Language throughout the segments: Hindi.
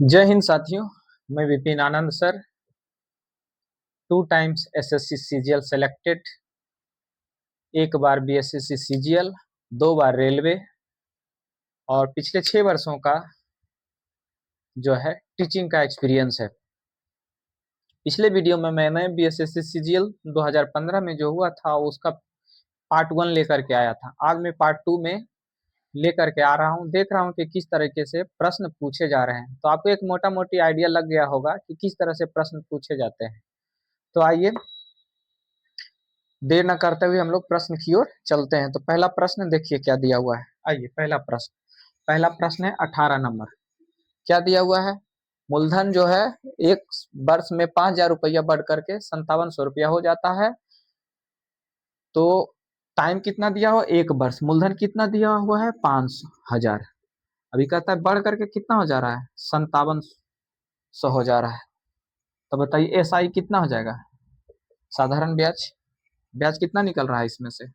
जय हिंद साथियों। मैं Vipin Anand sir, 2 times SSC CGL selected, एक बार बीएसएससी सीजीएल, 2 बार रेलवे और पिछले 6 वर्षों का जो है टीचिंग का एक्सपीरियंस है। पिछले वीडियो में मैंने बीएसएससी सीजीएल 2015 में जो हुआ था उसका पार्ट 1 लेकर के आया था। आज मैं पार्ट 2 में लेकर के आ रहा हूँ। देख रहा हूँ कि किस तरीके से प्रश्न पूछे जा रहे हैं, तो आपको एक मोटा मोटी आइडिया लग गया होगा कि किस तरह से प्रश्न पूछे जाते हैं। तो आइए देर न करते हुए हम लोग प्रश्न की ओर चलते हैं। तो पहला प्रश्न देखिए क्या दिया हुआ है। आइए पहला प्रश्न है 18 नंबर। क्या दिया हुआ है? मूलधन जो है एक वर्ष में 5,000 रुपया बढ़ करके 5700 रुपया हो जाता है। तो टाइम कितना दिया हुआ? 1 वर्ष। मूलधन कितना दिया हुआ है? 5,000। अभी कहता है बढ़ करके कितना हो जा रहा है? 5700 हो जा रहा है। तो बताइए एसआई कितना हो जाएगा? साधारण ब्याज ब्याज कितना निकल रहा है इसमें से?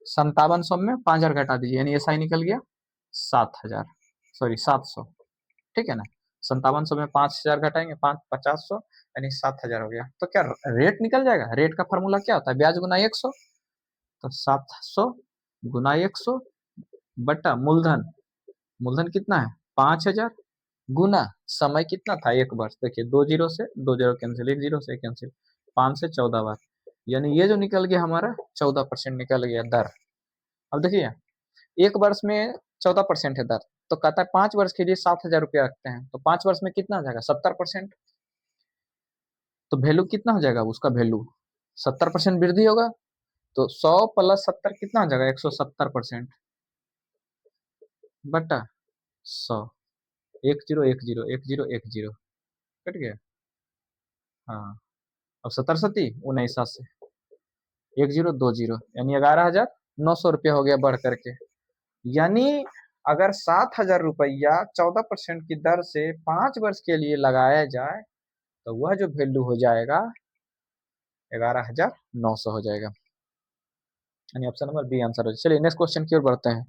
5700 में 5,000 घटा दीजिए, यानी एसआई निकल गया 7,000, सॉरी 700। ठीक है ना? 5700 में 5,000 घटाएंगे, 5,500 यानी 7,000 हो गया। तो क्या रेट निकल जाएगा? रेट का फॉर्मूला क्या होता है? ब्याज गुना 100। तो 700 गुना 100 बटा मूलधन। मूलधन कितना है? 5,000 गुना समय कितना था? 1 वर्ष। देखिए 2 जीरो से 2 जीरो कैंसिल, 1 जीरो से कैंसिल, 5 से 14 बार, यानी ये जो निकल गया हमारा 14% निकल गया दर। अब देखिए 1 वर्ष में 14% है दर, तो कहता है 5 वर्ष के लिए 7,000 रुपया रखते हैं, तो 5 वर्ष में कितना हो जाएगा? 70%। तो वैल्यू कितना हो जाएगा उसका? वैल्यू 70% वृद्धि होगा। तो 100 प्लस 70 कितना हो जाएगा? 170% बटा 100। 1 zero 1 zero 1 zero 1 zero cut गया। हाँ, अब 70 सती 19 से 1 जीरो 2 जीरो, यानी 11,900 रुपया हो गया बढ़ करके। यानी अगर 7,000 रुपया 14% की दर से 5 वर्ष के लिए लगाया जाए तो वह जो वैल्यू हो जाएगा 11,900 हो जाएगा, यानी ऑप्शन नंबर बी आंसर हो जाएगा। चलिए नेक्स्ट क्वेश्चन की ओर बढ़ते हैं।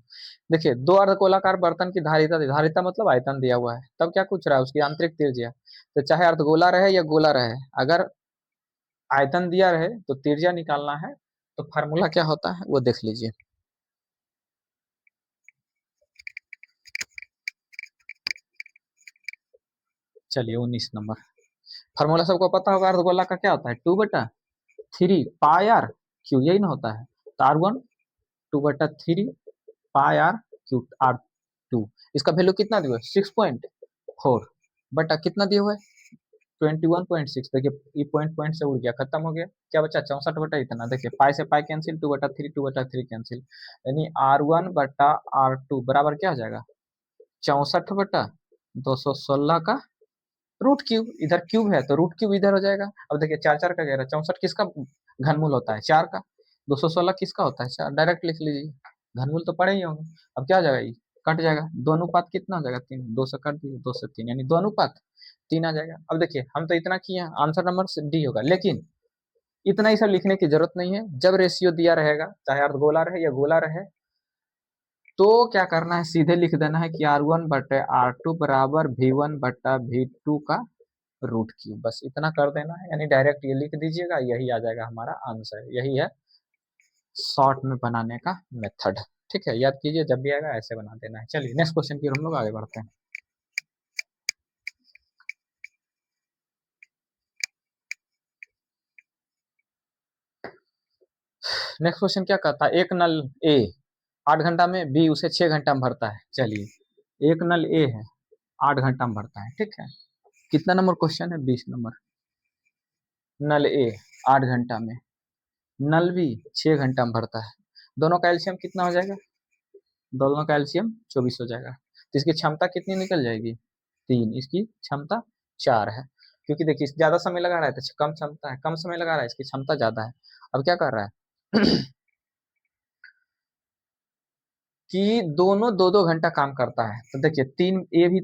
देखिए दो अर्धगोलाकार बर्तन की धारिता, धारिता मतलब आयतन दिया हुआ है, तब क्या पूछ रहा है? उसकी आंतरिक त्रिज्या। तो चाहे अर्धगोला रहे या गोला रहे, अगर आयतन दिया रहे तो त्रिज्या निकालना है। तो फार्मूला क्या होता है वो देख लीजिए। चलिए 19 नंबर। फार्मूला सबको पता होगा, अर्धगोला का क्या होता है? 2/3 पाई आर क्यू, यही ना होता है। तो R1 2/3 pi are Q R2। इसका वैल्यू कितना दिया हुआ है? 6.4 बटा कितना दिया हुआ है? 21.6। देखिए ये पॉइंट पॉइंट से उड़ गया, खत्म हो गया। क्या बचा? 64 बटा इतना। देखिए पाई से पाई कैंसिल, 2/3 कैंसिल, यानी R1/R2 बराबर क्या हो जाएगा? 64/216 का रूट क्यूब। इधर क्यूब है तो रूट क्यूब इधर हो जाएगा। अब देखिए 4 4 का 11, 64 किसका घनमूल होता है? 4 का। 216 किसका होता है? 4। डायरेक्ट लिख लीजिए, घनमूल तो पड़े ही होंगे। अब क्या हो जाएगा? ये कट जाएगा, दो अनुपात कितना हो जाएगा? 3। 2 से कट दीजिए, 2 से 3, यानी 2:3 आ जाएगा। अब देखिए हम तो इतना किए हैं, आंसर नंबर डी होगा। लेकिन इतना ही सब लिखने की जरूरत नहीं है। जब रेशियो दिया रहेगा, चाहे अर्धगोला रहे या गोला रहे, तो क्या करना है? सीधे लिख देना है कि R1/R2 बराबर V1/V2 का रूट क्यूब। बस इतना कर देना है, यानी डायरेक्ट ये लिख दीजिएगा, यही आ जाएगा हमारा आंसर। यही है शॉर्ट में बनाने का मेथड। ठीक है, याद कीजिए, जब भी आएगा ऐसे बना देना है। चलिए नेक्स्ट क्वेश्चन की ओर हम लोग आगे बढ़ते हैं। नेक्स्ट क्वेश्चन क्या कहता है? एक नल ए 8 घंटा में, बी उसे 6 घंटा में भरता है। चलिए एक नल ए है, 8 घंटा में भरता है। ठीक है, कितना नंबर क्वेश्चन है? 20 नंबर। नल ए 8 घंटा में, नल बी 6 घंटा में भरता है। दोनों का एलसीएम कितना हो जाएगा? दोनों का एलसीएम 24 हो जाएगा। तो इसकी क्षमता कितनी निकल जाएगी? 3। इसकी क्षमता 4 है, क्योंकि देखिए ज्यादा समय लगा रहा है तो कम क्षमता है, कम समय लगा रहा है इसकी क्षमता ज्यादा है। अब क्या कर रहा है कि दोनों 2 2 घंटा काम करता है। तो देखिए 3 ए भी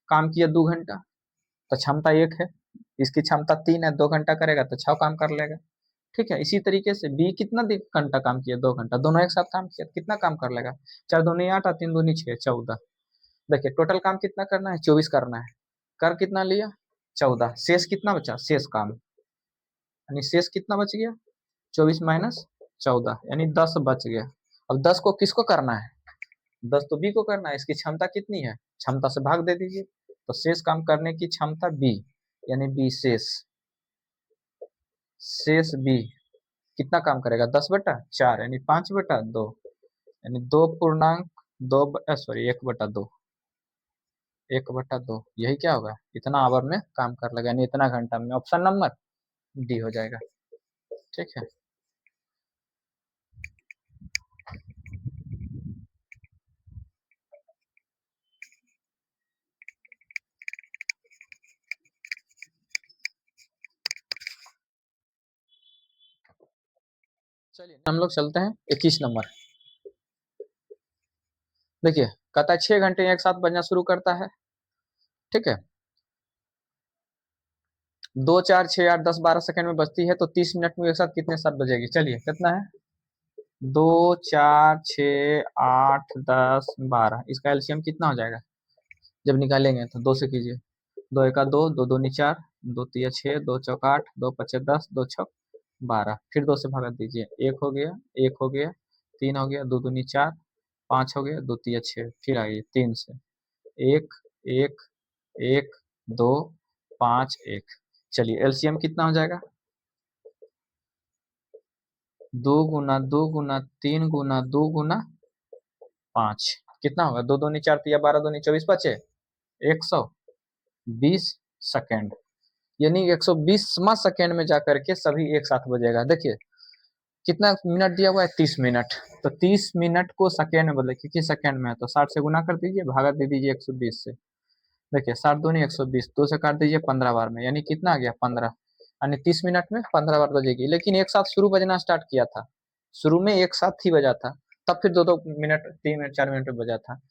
काम किया 2 घंटा, तो क्षमता 1 है। इसकी क्षमता 3 है, 2 घंटा करेगा तो 6 काम कर लेगा। ठीक है, इसी तरीके से बी कितना घंटा काम किया? 2 घंटा। दोनों एक साथ काम किया, कितना काम कर लेगा? 4 दूनी 8 और 3 दूनी 6, 14। देखिए टोटल काम कितना करना है, 24 करना है। कर कितना लिया, 14। शेष कितना बचा, शेष काम यानी शेष कितना बच गया, 24 माइनस 14 यानी 10 बच गया। अब 10 को किसको करना है, 10 तो बी को करना है। इसकी क्षमता कितनी है, क्षमता से भाग दे दीजिए। तो शेष काम करने की क्षमता बी यानी बी शेष, शेष बी कितना काम करेगा, 10/4 यानी 5/2 यानी 1/2, 1/2 यही क्या होगा, इतना आवर में काम कर लेगा यानी इतना घंटा में। ऑप्शन नंबर डी हो जाएगा। ठीक है, चलिए हम लोग चलते हैं 21 नंबर। देखिए कहता है 6 घंटे एक साथ बजना शुरू करता है। ठीक है, 2 4 6 8 10 12 सेकंड में बजती है, तो 30 मिनट में एक साथ कितने साथ बजेगी। चलिए कितना है, 2 4 6 8 10 12, इसका एलसीएम कितना हो जाएगा जब निकालेंगे तो 2 से कीजिए। 2 एका 2, 2 दूनी 4, 2 तिया 6, 2 चौक 8, 2 पचे 10, 2 छक 12, फिर 2 से भगा दीजिए। 1 हो गया, 1 हो गया, 3 हो गया, 2 दूनी 4, 5 हो गया, 2 तिया 6, फिर आइए 3 से 1 1 1 2 5 1। चलिए एलसीएम कितना हो जाएगा, 2 गुना 2 गुना 3 गुना 2 गुना 5 कितना होगा, 2 दूनी 4 तिया 12 दूनी 24 बचे 120 सेकेंड यानी 120वां सेकेंड में जाकर के सभी एक साथ बजेगा। देखिए कितना मिनट दिया हुआ है, 30 मिनट। तो 30 मिनट को सेकेंड में बदले, क्योंकि सेकेंड में है तो 60 से गुना कर दीजिए, भागा दे दीजिए 120 से। देखिए 60 दूनी 120, 2 से काट दीजिए 15 बार में, यानी कितना आ गया 15, यानी 30 मिनट में 15 बार बजेगी। लेकिन एक साथ शुरू बजना स्टार्ट किया था, शुरू में एक साथ ही बजा था, तब फिर 2-2 मिनट 3 मिनट 4 मिनट में बजा था।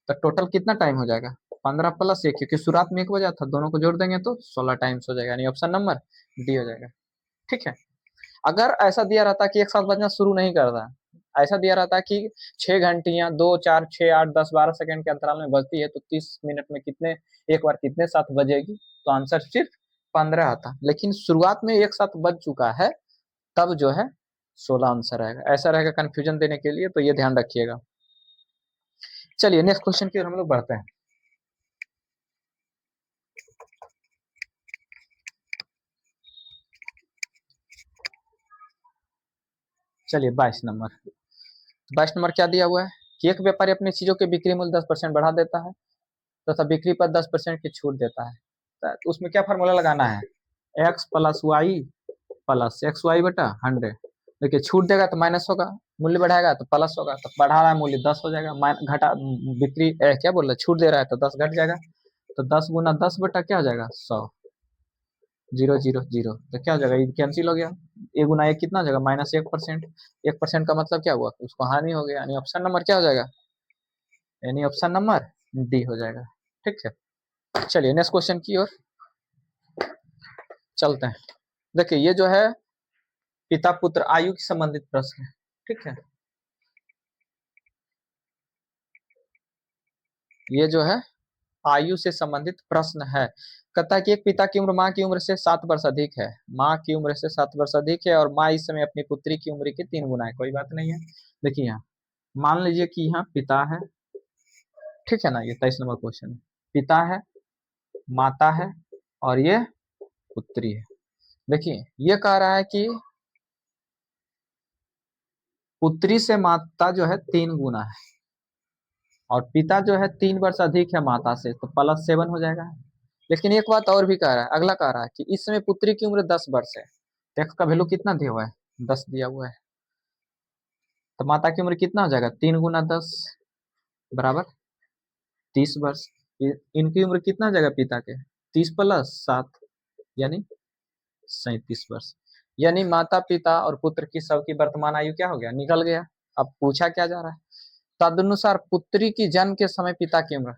तो टोटल कितना टाइम हो जाएगा, 15 प्लस 1, क्योंकि शुरुआत में 1 बजा था, दोनों को जोड़ देंगे तो 16 टाइम्स हो जाएगा, यानी ऑप्शन नंबर डी हो जाएगा। ठीक है, अगर ऐसा दिया रहता कि एक साथ बजना शुरू नहीं करता, ऐसा दिया रहता कि 6 घंटियां 2 4 6 8 10 12 सेकंड के अंतराल में बजती है, तो 30 मिनट में कितने एक बार कितने साथ बजेगी, तो आंसर सिर्फ 15 आता। लेकिन शुरुआत में एक साथ बज चुका है, तब जो है 16 आंसर आएगा। ऐसा रहेगा कंफ्यूजन देने के लिए, तो ये ध्यान रखिएगा। चलिए नेक्स्ट क्वेश्चन की ओर हम लोग बढ़ते हैं। चलिए 22 नंबर। 22 नंबर क्या दिया हुआ है कि एक व्यापारी अपनी चीजों के बिक्री मूल्य 10% बढ़ा देता है तथा बिक्री पर 10% की छूट देता है। तो उसमें क्या फार्मूला लगाना है, X plus Y plus X Y बटा 100। देखिए छूट देगा तो माइनस होगा, मूल्य बढ़ाएगा तो प्लस होगा, तो बढ़ा रहा है मूल्य 10 हो जाएगा, घटा बिक्री क्या बोल रहा है, छूट दे रहा है तो 10 घट जाएगा। तो 10 गुना 10 बटा क्या हो जाएगा 100, 0 0 0, तो क्या हो जाएगा, ये कैंसिल हो गया। ए गुना एक कितना हो जाएगा, -1%। 1% का मतलब क्या हुआ, उसको हानि हो गया, यानी ऑप्शन नंबर क्या हो जाएगा, यानी ऑप्शन नंबर डी हो जाएगा। ठीक है, चलिए नेक्स्ट क्वेश्चन की ओर चलते हैं। देखिए ये जो है पिता पुत्र आयु की संबंधित प्रश्न है। ठीक है, ये जो है आयु से संबंधित प्रश्न है। कहता है कि एक पिता की उम्र माँ की उम्र से 7 वर्ष अधिक है, माँ की उम्र से 7 वर्ष अधिक है, और माँ इस समय अपनी पुत्री की उम्र के 3 गुना है। कोई बात नहीं है। देखिए यहाँ मान लीजिए कि यहाँ पिता है, ठीक है ना, ये 23 नंबर क्वेश्चन है। पिता है, माता है, और ये पुत्री है। देखिए ये कह रहा है कि पुत्री से माता जो है 3 गुना है, और पिता जो है 3 वर्ष अधिक है माता से, तो +7 हो जाएगा। लेकिन एक बात और भी कह रहा है, अगला कह रहा है कि इस समय पुत्री की उम्र 10 वर्ष है, तो एक्स का वैल्यू कितना दिया हुआ है, 10 दिया हुआ है। तो माता की उम्र कितना हो जाएगा, 3 गुना 10 बराबर 30 वर्ष। इनकी उम्र कितना हो जाएगा पिता के, 30 + 7 यानी 37 वर्ष। यानी माता पिता और पुत्र की सबकी वर्तमान आयु क्या हो गया, निकल गया। अब पूछा क्या जा रहा है, तदनुसार पुत्री की जन्म के समय पिता की उम्र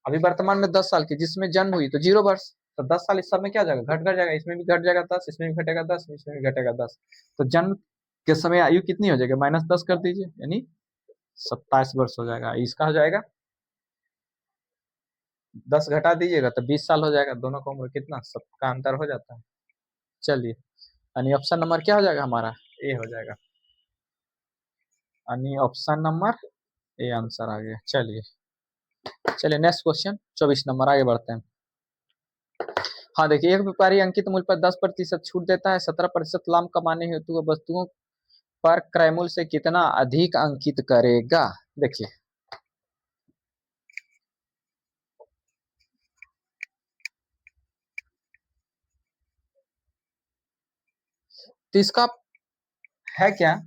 अभी वर्तमान में 10 साल की, जिसमें जन्म हुई तो 0 वर्ष, तो 10 साल इस सब में क्या हो जाएगा, घट घट जाएगा, इसमें भी घट जाएगा 10, इसमें भी घटेगा 10, इसमें भी घटेगा 10। तो जन्म के समय आयु कितनी हो जाएगी, -10 कर दीजिए, यानी 27 वर्ष हो जाएगा। इसका हो जाएगा 10 घटा दीजिएगा तो 20 साल हो जाएगा, दोनों का उम्र कितना, सबका अंतर हो जाता है। चलिए, यानी ऑप्शन नंबर क्या हो जाएगा हमारा, ए हो जाएगा, यानी ऑप्शन नंबर ए आंसर आ गया। चलिए चलिए नेक्स्ट क्वेश्चन 24 नंबर, आगे बढ़ते हैं। हाँ देखिए, एक व्यापारी अंकित मूल्य पर 10% छूट देता है, 17% लाभ कमाने हेतु वह वस्तुओं पर क्रय मूल्य से कितना अधिक अंकित करेगा। देखिए, तो इसका है क्या,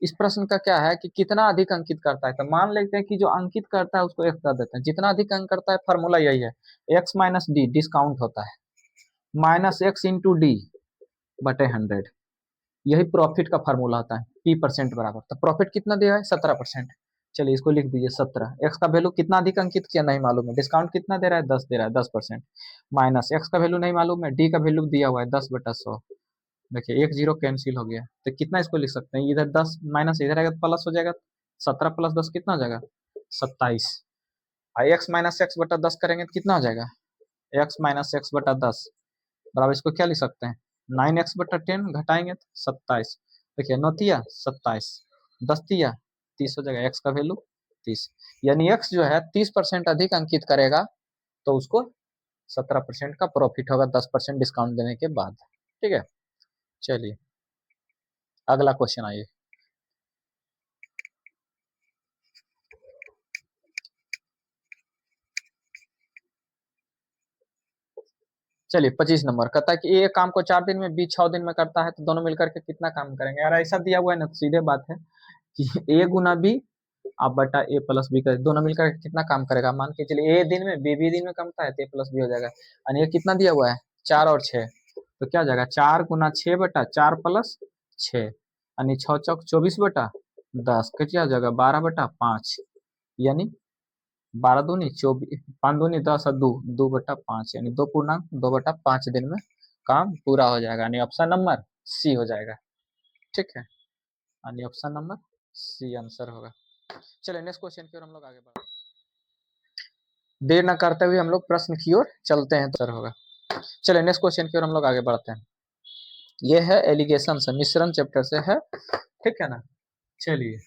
इस प्रश्न का क्या है कि कितना अधिक अंकित करता है, तो मान लेते हैं कि जो अंकित करता है उसको एक्स कर देते हैं, जितना अधिक अंक करता है फॉर्मूला यही है, एक्स माइनस डी, डिस्काउंट होता है, माइनस एक्स इंटू डी बटे 100, यही प्रॉफिट का फॉर्मूला होता है, पी परसेंट बराबर, तो प्रॉफिट कितना दिया है 17%। चलिए इसको लिख दीजिए 17, एक्स का वैल्यू कितना अधिक अंकित किया नहीं मालूम है, डिस्काउंट कितना दे रहा है 10 दे रहा है, 10%, माइनस एक्स का वैल्यू नहीं मालूम है, डी का वैल्यू दिया हुआ है 10/100। देखिए एक जीरो कैंसिल हो गया, तो कितना इसको लिख सकते हैं, इधर 10 माइनस इधर आएगा तो प्लस हो जाएगा, 17 प्लस 10 कितना हो जाएगा 27, और एक्स माइनस एक्स बटा 10 करेंगे तो कितना हो जाएगा, एक्स माइनस एक्स बटा 10 बराबर, इसको क्या लिख सकते हैं 9x/10, घटाएंगे तो 27, देखिए 9 तिया 27, 10 तिया 30 हो जाएगा, एक्स का वैल्यू 30, यानी एक्स जो है 30% अधिक अंकित करेगा तो उसको 17% का प्रॉफिट होगा 10% डिस्काउंट देने के बाद। ठीक है, चलिए अगला क्वेश्चन आइए। चलिए 25 नंबर कहता है कि ए काम को 4 दिन में, बी 6 दिन में करता है, तो दोनों मिलकर के कितना काम करेंगे। यार ऐसा दिया हुआ है ना, तो सीधे बात है कि ए गुना बी आप बटा ए प्लस बी कर, दोनों मिलकर के कितना काम करेगा, मान के चलिए ए दिन में बी भी दिन में कमता है तो ए प्लस बी हो जाएगा, यानी ये कितना दिया हुआ है 4 और 6, तो क्या हो जाएगा 4 गुना 6 बटा 4 प्लस 6, यानी 6 चौक 24 बटा 10, क्या हो जाएगा 12/5, यानी 12 दूनी 24, 5 दूनी 10 और दो 2/5, यानी 2 पूर्णांक 2/5 दिन में काम पूरा हो जाएगा, यानी ऑप्शन नंबर सी हो जाएगा। ठीक है, यानी ऑप्शन नंबर सी आंसर होगा। चलिए नेक्स्ट क्वेश्चन की ओर हम लोग आगे बढ़ते हैं, देर न करते हुए हम लोग प्रश्न की ओर चलते हैं, तो सर होगा। चलिए नेक्स्ट क्वेश्चन की ओर हम लोग आगे बढ़ते हैं, ये है एलिगेशन से, मिश्रण चैप्टर से है, ठीक है ना। चलिए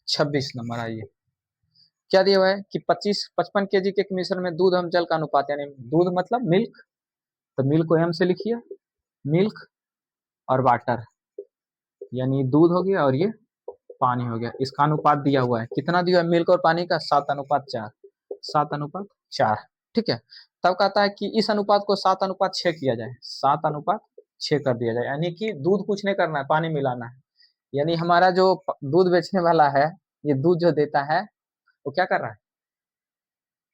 26 नंबर आइए, क्या दिया हुआ है कि 55 kg के एक मिश्रण में दूध एवं जल का अनुपात, यानी दूध मतलब मिल्क, तो मिल्क को एम से लिखिए, मिल्क और वाटर, यानी दूध हो गया और ये पानी हो गया, इसका अनुपात दिया हुआ है, कितना दिया है मिल्क और पानी का 7/4, 7/4। ठीक है, तब कहता है कि इस अनुपात को 7/6 किया जाए, 7/6 कर दिया जाए, यानी कि दूध कुछ नहीं करना है, पानी मिलाना है, यानी हमारा जो दूध बेचने वाला है, ये दूध जो देता है वो क्या कर रहा है,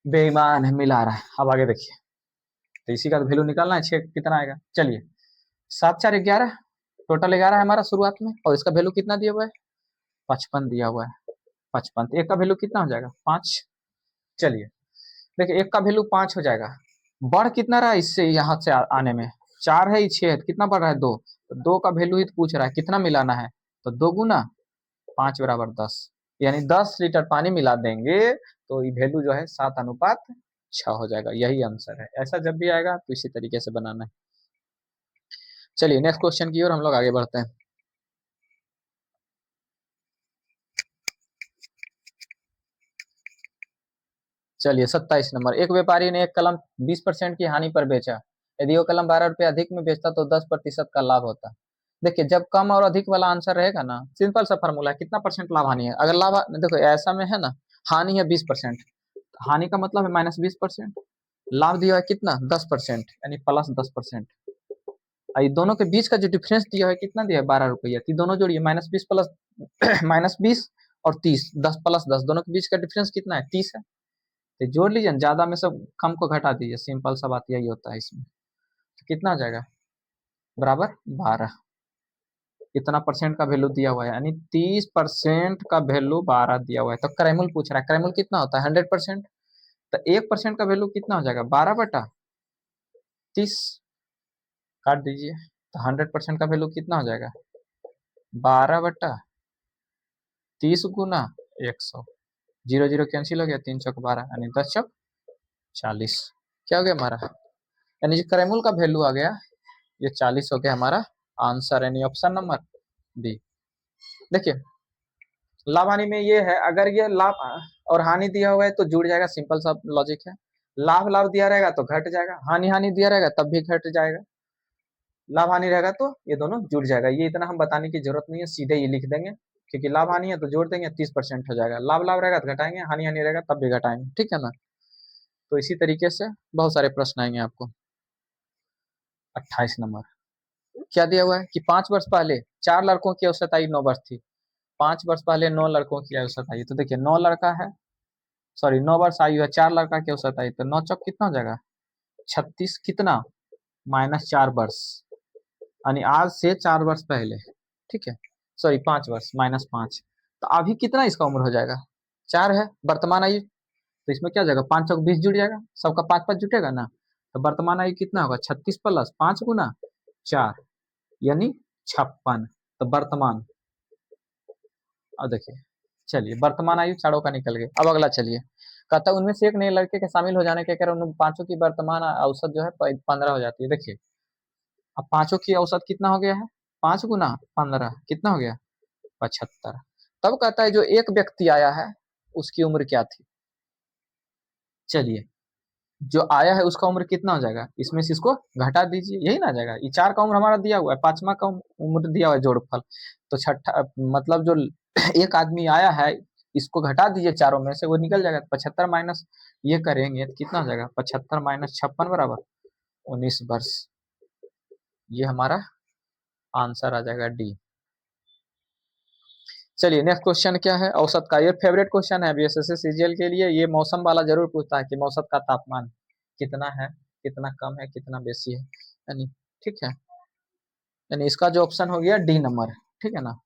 बेईमान है, मिला रहा है। अब आगे देखिए, तो इसी का वैल्यू निकालना है, 6 कितना आएगा, चलिए 7×4 = 11, टोटल 11 है हमारा शुरुआत में, और इसका वैल्यू कितना दिया हुआ है 55 दिया हुआ है, 55, तो एक का वैल्यू कितना हो जाएगा 5। चलिए देखिए एक का वैल्यू 5 हो जाएगा, बढ़ कितना रहा है इससे यहाँ से आने में, 4 है, 6 है, कितना बढ़ रहा है 2, तो 2 का वैल्यू ही तो पूछ रहा है कितना मिलाना है, तो 2 गुना 5 = 10, यानी 10 लीटर पानी मिला देंगे तो ये वैल्यू जो है 7/6 हो जाएगा, यही आंसर है। ऐसा जब भी आएगा तो इसी तरीके से बनाना है। चलिए नेक्स्ट क्वेश्चन की ओर हम लोग आगे बढ़ते हैं। चलिए 27 नंबर, एक व्यापारी ने एक कलम 20% की हानि पर बेचा, यदि वो कलम 12 रुपये अधिक में बेचता तो 10% का लाभ होता। देखिए जब कम और अधिक वाला आंसर रहेगा ना, सिंपल सा फॉर्मूला है, कितना परसेंट लाभ हानि है, अगर लाभ देखो ऐसा में है ना, हानि है 20%, हानि का मतलब है -20%, लाभ दिया है कितना 10%, यानी +10%, ये दोनों के बीच का जो डिफरेंस दिया है कितना दिया है 12 रुपया, तो दोनों जोड़िए -20 प्लस -20 और 30, 10 + 10, दोनों के बीच का डिफरेंस कितना है 30 है, तो जोड़ लीजिए, ज्यादा में सब कम को घटा दीजिए, सिंपल सा बात यही होता है इसमें, तो कितना आ जाएगा बराबर 12, इतना परसेंट का वैल्यू दिया हुआ है, यानी 30% का वैल्यू 12 दिया हुआ है, तो क्रैमल पूछ रहा है, क्रैमल कितना होता है 100%, तो 1% का वैल्यू कितना हो जाएगा 12/30, काट दीजिए, तो 100% का वैल्यू कितना हो जाएगा 12/30, 30 गुना 100, 0 0 कैंसिल हो गया, 3 चौक 12 यानी 10 चौक 40। क्या हो गया हमारा, यानी जो क्रेमूल का वैल्यू आ गया ये 40 हो गया हमारा आंसर, यानी ऑप्शन नंबर बी। देखिए लाभ हानि में ये है, अगर ये लाभ और हानि दिया हुआ है तो जुड़ जाएगा, सिंपल सा लॉजिक है। लाभ लाभ दिया रहेगा तो घट जाएगा, हानि हानि दिया रहेगा तब भी घट जाएगा, लाभ हानि रहेगा तो ये दोनों जुड़ जाएगा। ये इतना हम बताने की जरूरत नहीं है, सीधे ये लिख देंगे, क्योंकि लाभ हानि है तो जोड़ देंगे 30% हो जाएगा, लाभ लाभ रहेगा तो घटाएंगे, हानि हानि रहेगा तब भी घटाएंगे, ठीक है ना। तो इसी तरीके से बहुत सारे प्रश्न आएंगे आपको। 28 नंबर क्या दिया हुआ है कि 5 वर्ष पहले 4 लड़कों की औसत आयु 9 वर्ष थी, 5 वर्ष पहले 9 लड़कों की औसत आयु, तो देखिए 9 लड़का है, सॉरी 9 वर्ष आयु है, 4 लड़का की औसत आयु, तो 9 चौक कितना हो जाएगा 36, कितना -4 वर्ष, यानी आज से 4 वर्ष पहले, ठीक है, सॉरी 5 वर्ष -5, तो अभी कितना इसका उम्र हो जाएगा 4 है वर्तमान आयु, तो इसमें क्या जाएगा 5 चौक 20 जुड़ जाएगा, सबका 5 5 जुटेगा ना, तो वर्तमान आयु कितना होगा 36 प्लस 5 गुना 4 यानी 56, तो वर्तमान, अब देखिए चलिए वर्तमान आयु चारों का निकल गया। अब अगला चलिए, कहता है उनमें से एक नए लड़के के शामिल हो जाने के कारण उन पांचों की वर्तमान औसत जो है 15 हो जाती है। देखिए अब पांचों की औसत कितना हो गया है 5 गुना 15 कितना हो गया 75। तब कहता है जो एक व्यक्ति आया है उसकी उम्र क्या थी, चलिए जो आया है उसका उम्र कितना हो जाएगा, इसमें से इसको घटा दीजिए, यही ना आ जाएगा, ये 4 का उम्र हमारा दिया हुआ है, 5वां का उम्र दिया हुआ है जोड़फल, तो छठा मतलब जो एक आदमी आया है इसको घटा दीजिए चारों में से, वो निकल जाएगा 75 माइनस ये करेंगे तो कितना हो जाएगा 75 माइनस 56 बराबर 19 वर्ष, ये हमारा आंसर आ जाएगा डी। चलिए नेक्स्ट क्वेश्चन क्या है, औसत का, ये फेवरेट क्वेश्चन है बीएसएससी सीजीएल के लिए, ये मौसम वाला जरूर पूछता है कि औसत का तापमान कितना है, कितना कम है, कितना बेसी है, यानी ठीक है, यानी इसका जो ऑप्शन हो गया डी नंबर, ठीक है ना।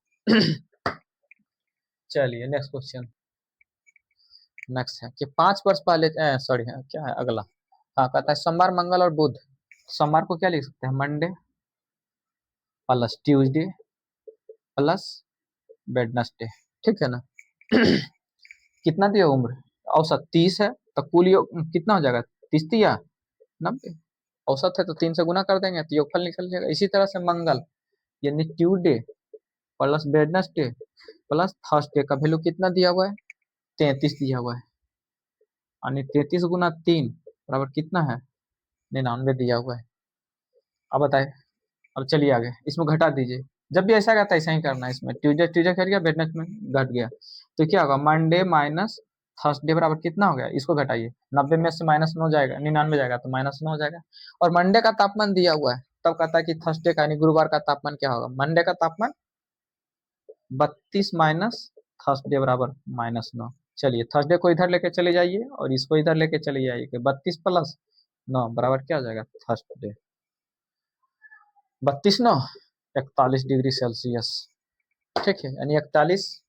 चलिए नेक्स्ट क्वेश्चन, नेक्स्ट है कि 5 वर्ष पहले, सॉरी क्या है अगला, हाँ कहता है सोमवार मंगल और बुध, सोमवार को क्या लिख सकते हैं Monday plus Tuesday plus Wednesday, ठीक है ना। कितना दिया उम्र, औसत 30 है, तो कुल योग कितना हो जाएगा 30 या 90, औसत है तो 3 से गुना कर देंगे तो योगफल निकल जाएगा। इसी तरह से मंगल यानी Tuesday plus Wednesday plus Thursday का वैल्यू कितना दिया हुआ है 33 दिया हुआ है, यानी 33 गुना 3 बराबर कितना है 99 दिया हुआ है। अब बताए, अब चलिए आगे, इसमें घटा दीजिए, जब भी ऐसा रहता है ऐसा ही करना है, इसमें ट्यूजडे ट्यूजडे कर गया वेडनेसडे में घट गया, तो क्या होगा मंडे माइनस थर्सडे बराबर कितना हो गया, इसको घटाइए, 90 में से -9 जाएगा, 99 जाएगा तो -9 हो जाएगा, और मंडे का तापमान दिया हुआ है, तब कहता है कि थर्सडे का यानी गुरुवार का तापमान क्या होगा, मंडे का तापमान 32 माइनस थर्सडे बराबर -9, चलिए थर्सडे को इधर लेके चले जाइए और इसको इधर लेके चले जाइए, 32 प्लस 9 बराबर क्या हो जाएगा थर्सडे, 32 9 41 डिग्री सेल्सियस, ठीक है, यानी 41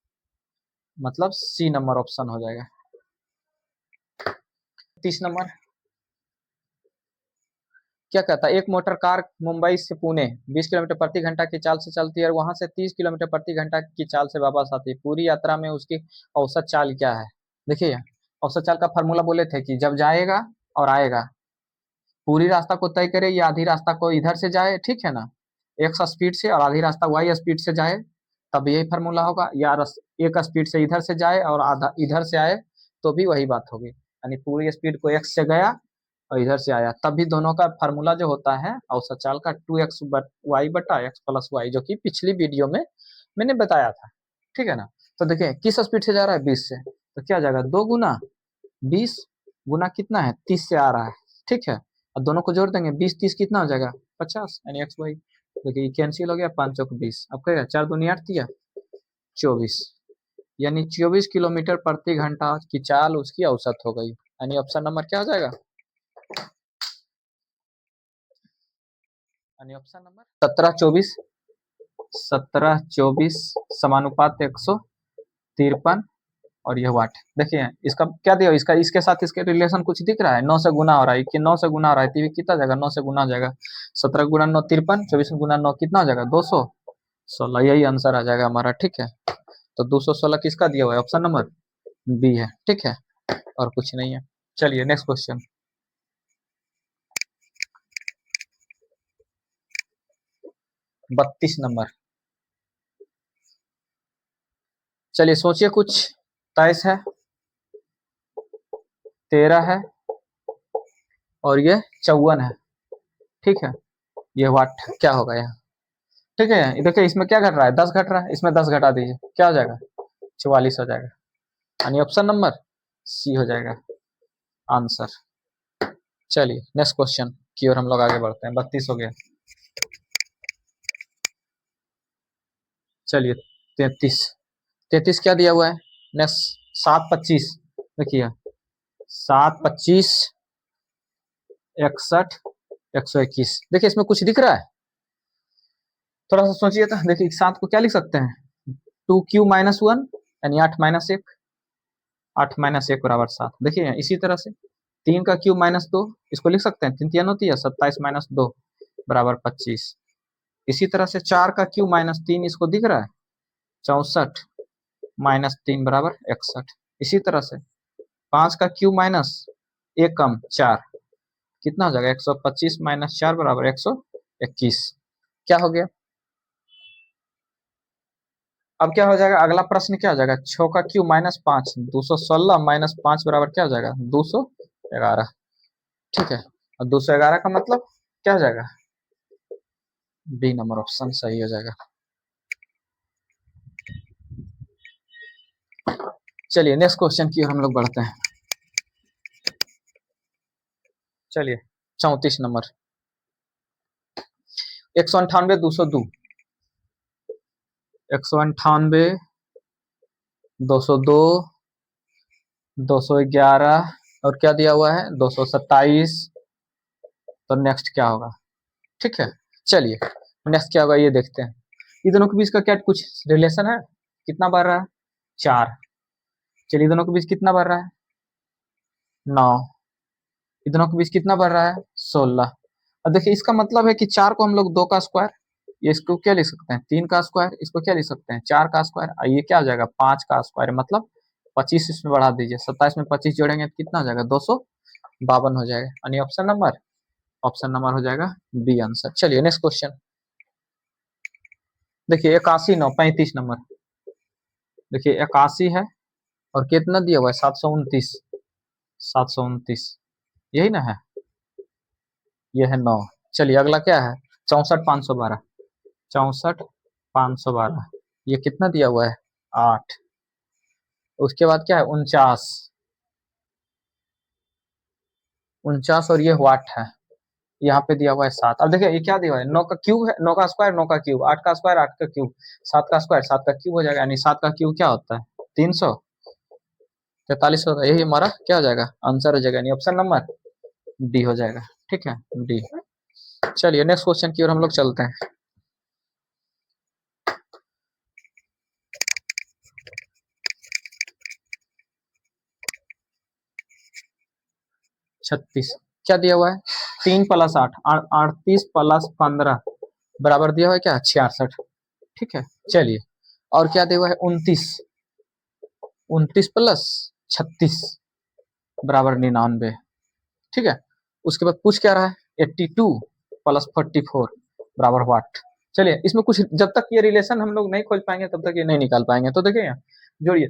मतलब सी नंबर ऑप्शन हो जाएगा। 30 नंबर क्या कहता है, एक मोटर कार मुंबई से पुणे 20 किलोमीटर प्रति घंटा की चाल से चलती है और वहां से 30 किलोमीटर प्रति घंटा की चाल से वापस आती है, पूरी यात्रा में उसकी औसत चाल क्या है। देखिए औसत चाल का फॉर्मूला बोले थे कि जब जाएगा और आएगा, पूरी रास्ता को तय करे या आधी रास्ता को इधर से जाए, ठीक है ना, x स्पीड से और आधी रास्ता y स्पीड से जाए, तब यही फार्मूला होगा, या एक स्पीड से इधर से जाए और आधा इधर से आए तो भी वही बात होगी, यानी पूरी स्पीड को x से गया और इधर से आया, तब भी दोनों का फार्मूला जो होता है औसत चाल का 2x y बटा x प्लस वाई, जो कि पिछली वीडियो में मैंने बताया था, ठीक है ना। तो देखिए किस स्पीड से जा रहा है 20 से, तो क्या जाएगा 2 गुना 20 गुना कितना है 30 से आ रहा है, ठीक है, और दोनों को जोड़ देंगे 20 30 कितना हो जाएगा 50, यानी एक्स वाई, देखिए कैंसिल हो गया 5 चौक 20, अब कहेगा 4 दूनी 8 दिया 24, यानी 24 किलोमीटर प्रति घंटा की चाल उसकी औसत हो गई, यानी ऑप्शन नंबर क्या हो जाएगा, यानी ऑप्शन नंबर 17 24 समानुपात 153 और यह वाट। देखिए इसका क्या दिया, इसका इसके साथ इसके रिलेशन कुछ दिख रहा है, 9 से गुना हो रहा है कि 9 से गुना हो रहा है, तो कितना जाएगा 9 से गुना हो जाएगा, 17 गुना 9 53, 24 गुना 9 कितना हो जाएगा 216, यही आंसर आ जाएगा हमारा, ठीक है। तो 216 किसका दिया हुआ है? ऑप्शन नंबर बी है। ठीक है, और कुछ नहीं है। चलिए नेक्स्ट क्वेश्चन। 32 नंबर। चलिए सोचिए कुछ। 23 है, 13 है, और ये 54 है। ठीक है, ये वाट क्या होगा यहाँ? ठीक है, देखिए इसमें क्या घट रहा है? 10 घट रहा है, इसमें 10 घटा दीजिए, क्या हो जाएगा? 44 हो जाएगा, यानी ऑप्शन नंबर सी हो जाएगा आंसर। चलिए नेक्स्ट क्वेश्चन की ओर हम लोग आगे बढ़ते हैं। 32 हो गया। चलिए 33। 33 क्या दिया हुआ है? नेक्स्ट 725। देखिए 725 61 121। देखिए इसमें कुछ दिख रहा है? थोड़ा सा सोचिए तो। देखिए 7 को क्या लिख सकते हैं? 2q-1, यानी 8 - 1। 8 - 1 बराबर 7। देखिए इसी तरह से 3 का क्यूब -2, इसको लिख सकते हैं। 3 3 होती है 27 - 2 बराबर 25। इसी तरह से 4 का क्यूब -3, इसको दिख रहा है? 64 -3 बराबर 61। इसी तरह से 5 का क्यूब माइनस 1 कम 4, कितना हो जाएगा? 125 - 4 बराबर 121। क्या हो गया? अब क्या हो जाएगा? अगला प्रश्न क्या हो जाएगा? 6 का क्यूब -5, 216 -5 बराबर क्या हो जाएगा? 211। ठीक है, और 211 का मतलब क्या हो जाएगा? बी नंबर ऑप्शन सही हो जाएगा। चलिए नेक्स्ट क्वेश्चन की ओर हम लोग बढ़ते हैं। चलिए 34 नंबर। 198 202। 198 202 211, और क्या दिया हुआ है? 227। तो नेक्स्ट क्या होगा? ठीक है, चलिए नेक्स्ट क्या होगा ये देखते हैं। ये दोनों के बीच का क्या कुछ रिलेशन है? कितना बढ़ रहा है? 4। चलिए दोनों के बीच कितना बढ़ रहा है? 9। ये दोनों के बीच कितना बढ़ रहा है? 16। अब देखिए इसका मतलब है कि 4 को हम लोग 2 का स्क्वायर, ये इसको क्या लिख सकते हैं? 3 का स्क्वायर, इसको क्या लिख सकते हैं? 4 का स्क्वायर। ये क्या हो जाएगा? 5 का स्क्वायर, मतलब 25 इसमें बढ़ा दीजिए। 27 में 25 जोड़ेंगे तो कितना हो जाएगा? 252 हो जाएगा, यानी ऑप्शन नंबर हो जाएगा बी आंसर। चलिए नेक्स्ट क्वेश्चन। देखिए 81 9 35 नंबर। देखिए 81 है, और कितना दिया हुआ है? 729। 729 यही ना है? ये है 9। चलिए अगला क्या है? 64 512। 64 512, ये कितना दिया हुआ है? 8। उसके बाद क्या है? 49। 49, और ये वाट है, यहाँ पे दिया हुआ है 7। अब देखिए ये क्या दिया हुआ है? 9 का क्यूब है, 9 का स्क्वायर 9 का क्यूब, 8 का स्क्वायर 8 का क्यूब, 7 का स्क्वायर 7 का क्यूब हो जाएगा, यानी 7 का क्यूब क्या होता है? 343 होता है। यही हमारा क्या हो जाएगा? आंसर हो जाएगा, यानी ऑप्शन नंबर डी हो जाएगा। ठीक है, डी। चलिए नेक्स्ट क्वेश्चन की ओर हम लोग चलते हैं। 36 क्या दिया हुआ है? 3 + 8 38 + 15 बराबर दिया हुआ है क्या? 66। ठीक है, चलिए और क्या दिया हुआ है? 29। 29 + 36 बराबर 99। ठीक है, उसके बाद पूछ क्या रहा है? 82 + 44 बराबर व्हाट? चलिए इसमें कुछ, जब तक ये रिलेशन हम लोग नहीं खोज पाएंगे तब तक ये नहीं निकाल पाएंगे। तो देखिए यहाँ जोड़िए,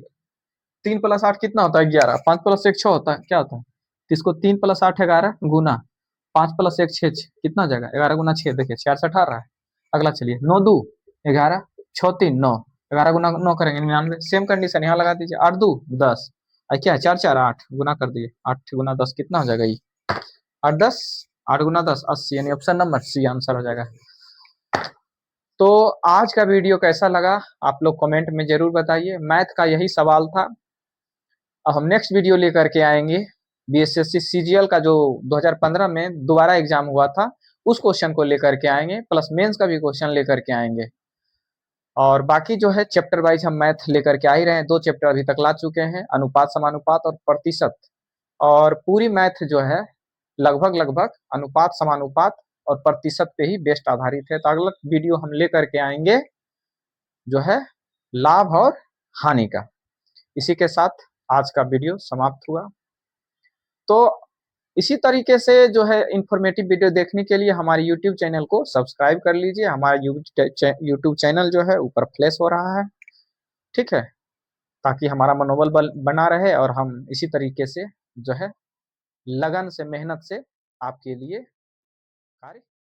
3 + 8 कितना होता है? 11। 5 + 1 6 होता है, क्या होता है? तो इसको 3 + 8 11 गुना 5 + 1 6 कितना हो जाएगा? 11 गुना 6, देखिए 4 से 18 है। अगला चलिए 9 2 11 6 3 9, 11 गुना 9 करेंगे 99। सेम कंडीशन यहाँ लगा दीजिए, 8 2 10, क्या है? 4 4 8 गुना कर दिए, 8 गुना 10 कितना हो जाएगा? ये 8 10, 8 गुना 10 80, यानी ऑप्शन नंबर सी आंसर हो जाएगा। तो आज का वीडियो कैसा लगा आप लोग कमेंट में जरूर बताइए। मैथ का यही सवाल था। अब हम नेक्स्ट वीडियो लेकर के आएंगे बीएसएससी सीजीएल का, जो 2015 में दोबारा एग्जाम हुआ था, उस क्वेश्चन को लेकर के आएंगे, प्लस मेंस का भी क्वेश्चन लेकर के आएंगे। और बाकी जो है चैप्टर वाइज हम मैथ लेकर के आ ही रहे हैं। 2 चैप्टर अभी तक ला चुके हैं, अनुपात समानुपात और प्रतिशत। और पूरी मैथ जो है लगभग लगभग अनुपात समानुपात और प्रतिशत पे ही बेस्ट आधारित है। तो अगला वीडियो हम लेकर के आएंगे जो है लाभ और हानि का। इसी के साथ आज का वीडियो समाप्त हुआ। तो इसी तरीके से जो है इन्फॉर्मेटिव वीडियो देखने के लिए हमारे यूट्यूब चैनल को सब्सक्राइब कर लीजिए। हमारा यूट्यूब चैनल जो है ऊपर फ्लैश हो रहा है, ठीक है, ताकि हमारा मनोबल बना रहे और हम इसी तरीके से जो है लगन से, मेहनत से आपके लिए कार्य